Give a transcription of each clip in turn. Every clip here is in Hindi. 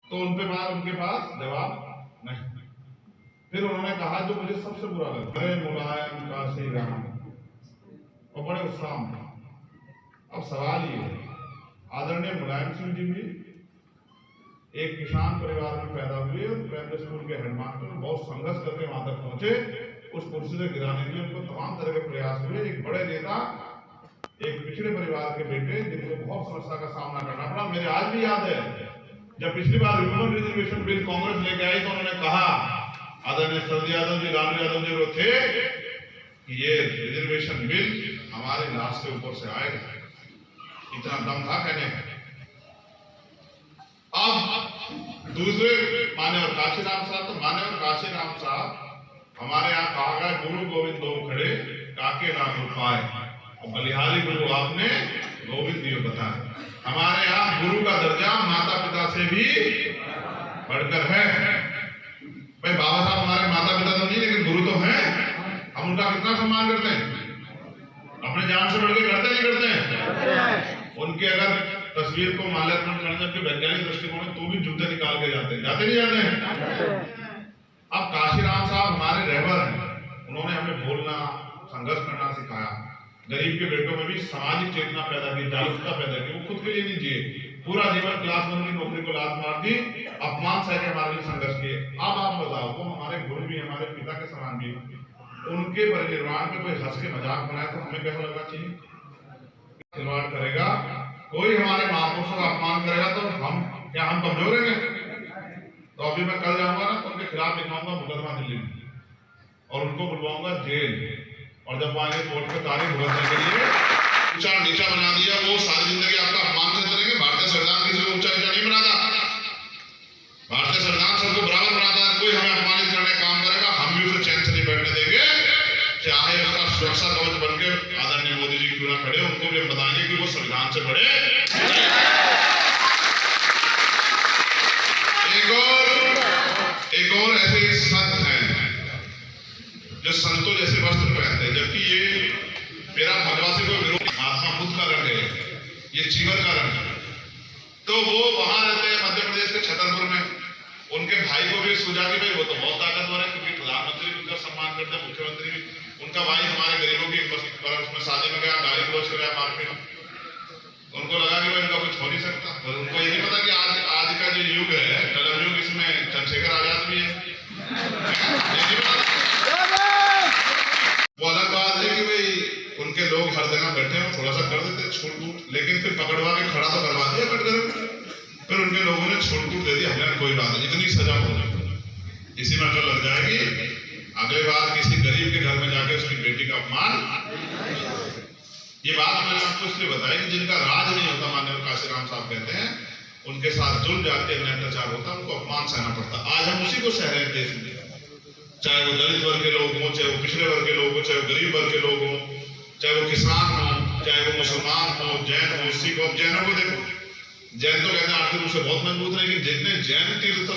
तो उनके पास जवाब नहीं। फिर उन्होंने कहा जो मुझे सबसे बुरा लगा, अरे मुलायम काशी राम, और बड़े उत्साह में। अब सवाल ये है, आदरणीय मुलायम सिंह जी भी एक किसान परिवार में पैदा हुए और प्राइमरी स्कूल के हेडमास्टर, बहुत संघर्ष करके वहां तक पहुंचे, उस कुर्सी से गिराने के लिए उनको तमाम तरह के प्रयास हुए। एक बड़े नेता, एक पिछड़े परिवार के बेटे, जिनको बहुत समस्या का सामना करना पड़ा। मेरे आज भी याद है, जब पिछली बार ह्यूमन रिजर्वेशन बिल कांग्रेस लेके आई तो उन्होंने कहा, आदरणीय शरद यादव जी, लालू यादव जी वो थे कि ये रिजर्वेशन बिल हमारे लाश के ऊपर से आएगा, इतना दम था कहने का। अब दूसरे मान्यवर काशीराम साहब, तो मान्यवर काशीराम साहब हमारे यहाँ कहा गया, गुरु गोविंद दो खड़े काके नाम पाए, और बलिहारी गुरु आपने गोविंद जी बताया। हमारे यहाँ गुरु का दर्जा माता पिता से भी बढ़कर है। भाई बाबा साहब हमारे माता पिता तो नहीं, लेकिन गुरु तो हैं। हम उनका कितना सम्मान करते हैं, अपने जान से बढ़ के करते नहीं करते हैं। उनके अगर तस्वीर को माल्यार्पण करने के वैज्ञानिक दृष्टिकोण में तो भी जूते निकाल के जाते नहीं जाते हैं। अब काशीराम साहब हमारे रहबर हैं, उन्होंने हमें बोलना, संघर्ष करना सिखाया। गरीब के बेटों में भी सामाजिक चेतना पैदा की, जागरूकता पैदा की। वो खुद के लिए नहीं जिए, पूरा जीवन क्लास 1 की नौकरी को लात मार दी, अपमान सह के हमारे लिए संघर्ष किए। अब आप बताओ, वो हमारे गुरु भी, हमारे पिता के समान भी, उनके परिनिर्वाण में कोई हंस के मजाक बनाए तो हमें कैसा लगना चाहिए? खिलवाड़ करेगा, कोई हमारे महापुरुषों का अपमान करेगा तो हम कमजोर हैं? तो अभी मैं कल जाऊंगा ना, तो उनके खिलाफ लिखाऊंगा मुकदमा दिल्ली में, और उनको बुलवाऊंगा जेल, और जब आएंगे कोर्ट में तारीख भुगतने के लिए, ऊंचा नीचा बना दिया, वो सारी जिंदगी आपका अपमान करते रहेंगे। भारतीय संविधान किसी को ऊंचा नीचा नहीं बनाता, भारतीय संविधान सबको बराबर बनाता है। कोई हमें अपमानित करने का काम करेगा, हम भी उसे चैन से नहीं बैठने देंगे, चाहे उसका सुरक्षा कवच बनकर आदरणीय मोदी जी क्यों ना खड़े, उनको भी हम बताएंगे कि वो संविधान से बड़े। एक और ऐसे संत हैं जो संतों जैसे वस्त्र पहनते हैं, जबकि ये मेरा भगवा से कोई विरोध, महात्मा बुद्ध का रंग है, ये चीवर का रंग है। तो वो वहां रहते हैं मध्य प्रदेश के छतरपुर में। उनके भाई को भी सूझा कि भाई वो तो बहुत ताकतवर है, क्योंकि प्रधानमंत्री भी उनका सम्मान करते हैं, मुख्यमंत्री भी। उनका भाई हमारे गरीबों की उसमें शादी में गया, गाली गलौज कराया, मारपीट। उनको लगा कि भाई उनका कुछ हो नहीं सकता, और उनको ये नहीं पता कि आज का जो युग है, कलम युग, इसमें चंद्रशेखर आजाद भी है। वो अलग बात है कि भाई उनके लोग हर जगह बैठे हो, थोड़ा सा कर देते छूट छूट, लेकिन फिर पकड़वा के खड़ा तो करवा दिया कटघरे। फिर उनके लोगों ने छूट छूट दे दिया, हमने कोई बात नहीं, इतनी सजा हो इसी में अकल लग जाएगी। अगली बार किसी गरीब के घर में जाके उसकी बेटी का अपमान, ये बात मैंने आपको इसलिए बताई कि जिनका राज नहीं होता, माननीय काशीराम साहब कहते हैं, उनके साथ जुल्म जाते हैं, अत्याचार होता है, उनको अपमान सहना पड़ता। आज हम उसी को सह रहे हैं देश में, चाहे वो दलित वर्ग के लोग हों, चाहे वो पिछड़े वर्ग के लोग हों, चाहे वो गरीब वर्ग के लोग हों, चाहे वो किसान हो, चाहे वो मुसलमान हो, जैन हो, सिख हो। जैनों को देखो, जैन तो कहते हैं आर्थिक रूप से बहुत मजबूत है, लेकिन जितने जैन तीर्थ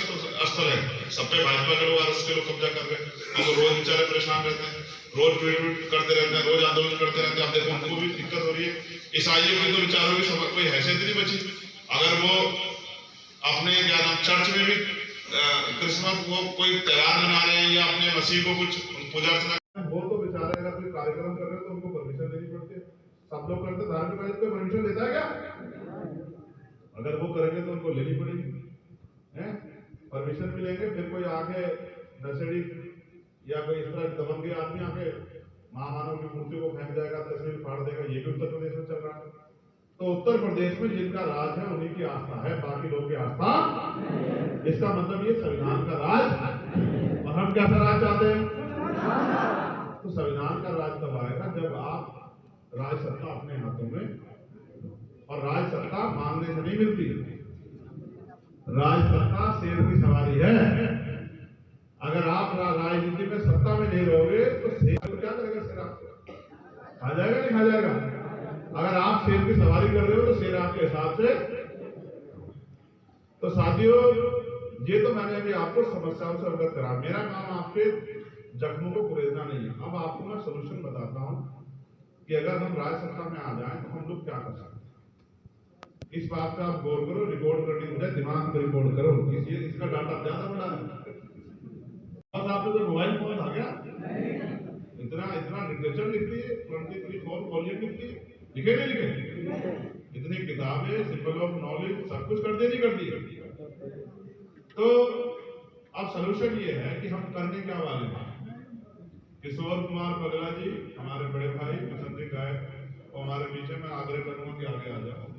स्थल है सब पे भाजपा के लोग, आरएसएस के लोग कब्जा कर रहे हैं। वो रोज बेचारे परेशान रहते हैं, रोज ट्वीट करते रहते हैं, रोज आंदोलन करते रहते हैं। अब देखो उनको भी दिक्कत हो रही है। ईसाइयों की तो विचारों की कोई हैसियत नहीं बची। अगर वो अपने क्या नाम चर्च में भी क्रिसमस वो कोई त्योहार मना रहे हैं या अपने मसीह को कुछ पूजा अर्चना, वो तो बेचारे अगर कोई कार्यक्रम कर रहे हैं तो उनको परमिशन लेनी पड़ती है। सब लोग करते, धार्मिक आयोजन को परमिशन देता है क्या? अगर वो करेंगे तो उनको लेनी पड़ेगी, परमिशन भी लेंगे। फिर कोई आके नशेड़ी या कोई इस तरह दबंग के आदमी आके महामानव की मूर्ति को फेंक जाएगा, तस्वीर फाड़ देगा, ये भी उत्तर प्रदेश में चल रहा है। तो उत्तर प्रदेश में जिनका राज है उन्हीं की आस्था है, बाकी लोगों की आस्था। इसका मतलब ये संविधान का राज, और हम कैसा राज चाहते हैं? तो संविधान का राज तब आएगा जब आप राज सत्ता अपने हाथों में, और राज सत्ता मांगने से नहीं मिलती, राज सत्ता शेर की सवारी है। अगर आप राजनीति में सत्ता में नहीं रहोगे तो शेर तो क्या करेगा? शेर आपको खा जाएगा, नहीं खा जाएगा? अगर आप शेर की सवारी कर रहे हो तो शेर आपके हिसाब से। तो साथियों, ये तो मैंने अभी आपको समस्याओं से अवगत करा। मेरा काम आपके जख्मों को कुरेदना नहीं है। अब आपको मैं सोल्यूशन बताता हूं कि अगर हम राज सत्ता में आ जाएं तो हम लोग क्या कर सकते हैं। इस बात का आप गौर करो, रिकॉर्ड करने के बजाय दिमाग में रिकॉर्ड करो, इसका डाटा ज्यादा बड़ा है। बस आपको तो मोबाइल फोन आ गया, इतना इतना लिटरेचर लिख दिए, 23-4 वॉल्यूम लिख दिए, लिखे नहीं लिखे, इतनी किताबें, सिंबल ऑफ नॉलेज, सब कुछ कर दिए, नहीं कर दिए। तो अब सोल्यूशन ये है कि हम करने क्या वाले हैं। किशोर कुमार पगला जी हमारे बड़े भाई पसंदीदा गायक और हमारे बीच में, मैं आग्रह करूंगा कि आगे आ जाओ।